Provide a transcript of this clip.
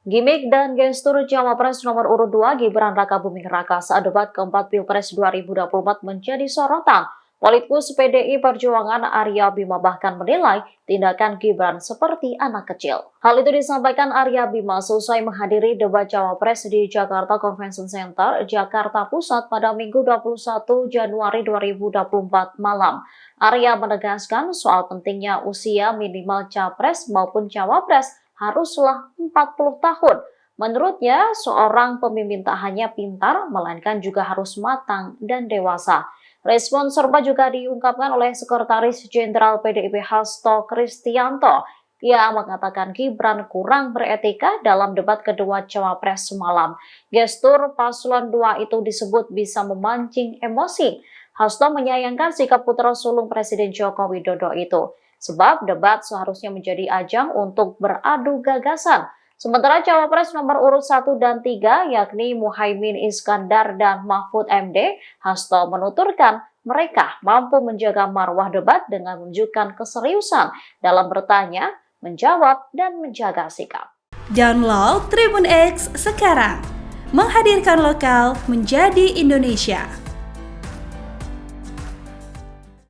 Gimik dan gestur Cawapres nomor urut 2 Gibran Rakabuming Raka saat debat keempat Pilpres 2024 menjadi sorotan. Politikus PDI Perjuangan Arya Bima bahkan menilai tindakan Gibran seperti anak kecil. Hal itu disampaikan Arya Bima selesai menghadiri debat Cawapres di Jakarta Convention Center, Jakarta Pusat pada Minggu 21 Januari 2024 malam. Arya menegaskan soal pentingnya usia minimal Capres maupun Cawapres haruslah 40 tahun. Menurutnya, seorang pemimpin tak hanya pintar, melainkan juga harus matang dan dewasa. Respon serupa juga diungkapkan oleh Sekretaris Jenderal PDIP Hasto Kristianto. Ia mengatakan Gibran kurang beretika dalam debat kedua Cawapres semalam. Gestur paslon 2 itu disebut bisa memancing emosi. Hasto menyayangkan sikap putra sulung Presiden Joko Widodo itu. Sebab debat seharusnya menjadi ajang untuk beradu gagasan. Sementara Cawapres nomor urut 1 dan 3 yakni Muhaimin Iskandar dan Mahfud MD, Hasto menuturkan mereka mampu menjaga marwah debat dengan menunjukkan keseriusan dalam bertanya, menjawab, dan menjaga sikap. Download Tribun X sekarang, menghadirkan lokal menjadi Indonesia.